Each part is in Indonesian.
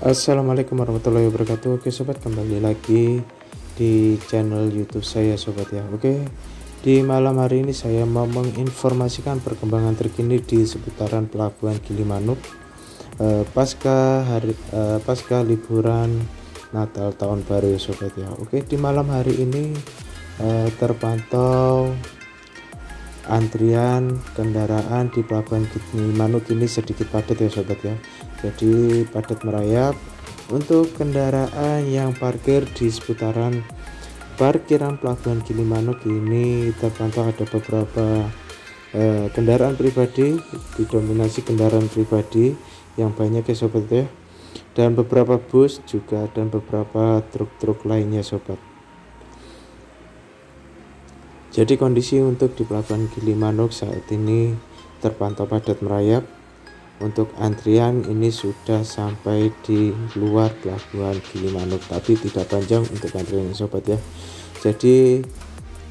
Assalamualaikum warahmatullahi wabarakatuh. Oke sobat, kembali lagi di channel YouTube saya sobat ya. Oke, di malam hari ini saya mau menginformasikan perkembangan terkini di seputaran Pelabuhan Gilimanuk pasca liburan Natal tahun baru ya sobat ya. Oke, di malam hari ini terpantau antrian kendaraan di Pelabuhan Gilimanuk ini sedikit padat ya sobat ya. Jadi padat merayap. Untuk kendaraan yang parkir di seputaran parkiran Pelabuhan Gilimanuk ini terpantau ada beberapa kendaraan pribadi, didominasi kendaraan pribadi yang banyak ya sobat ya, dan beberapa bus juga dan beberapa truk-truk lainnya sobat. Jadi kondisi untuk di Pelabuhan Gilimanuk saat ini terpantau padat merayap. Untuk antrian ini sudah sampai di luar Pelabuhan Gilimanuk, tapi tidak panjang untuk antrian sobat ya. Jadi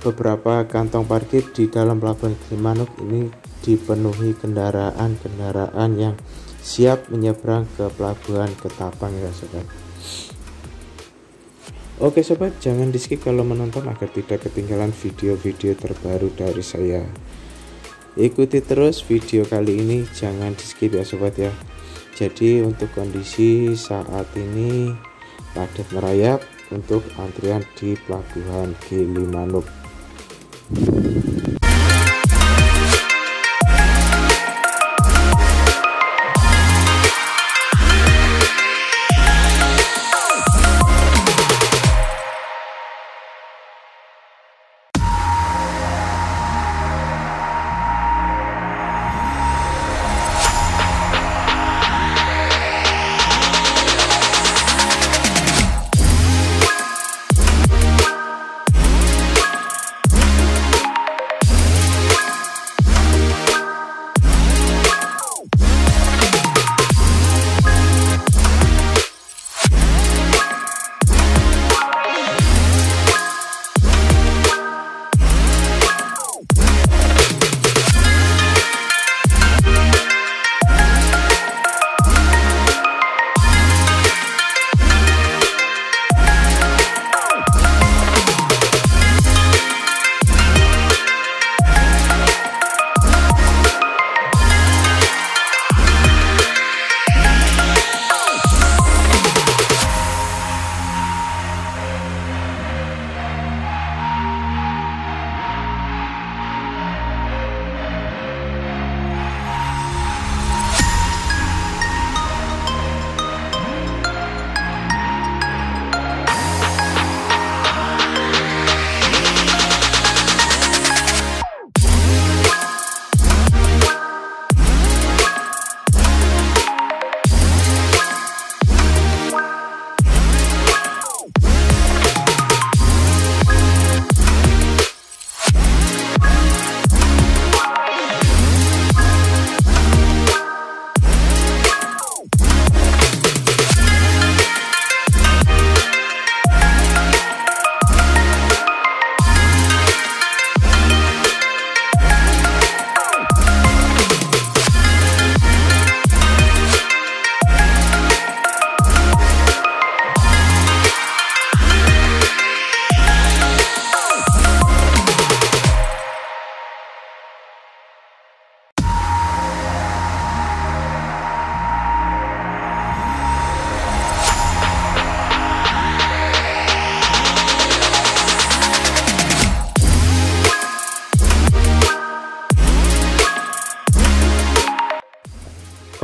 beberapa kantong parkir di dalam Pelabuhan Gilimanuk ini dipenuhi kendaraan-kendaraan yang siap menyeberang ke Pelabuhan Ketapang ya sobat. Oke sobat, jangan di skip kalau menonton agar tidak ketinggalan video-video terbaru dari saya. Ikuti terus video kali ini, jangan di skip ya sobat ya. Jadi untuk kondisi saat ini padat merayap untuk antrian di Pelabuhan Gilimanuk.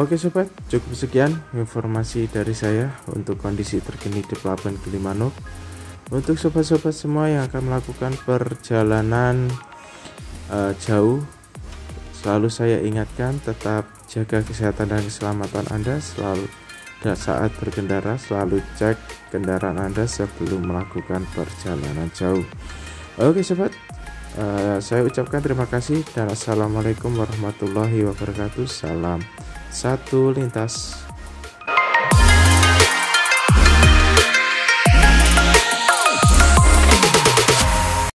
Oke sobat, cukup sekian informasi dari saya untuk kondisi terkini di Pelabuhan Gilimanuk. Untuk sobat-sobat semua yang akan melakukan perjalanan jauh, selalu saya ingatkan tetap jaga kesehatan dan keselamatan Anda. Selalu saat berkendara selalu cek kendaraan Anda sebelum melakukan perjalanan jauh. Oke sobat, saya ucapkan terima kasih dan assalamualaikum warahmatullahi wabarakatuh. Salam satu lintas.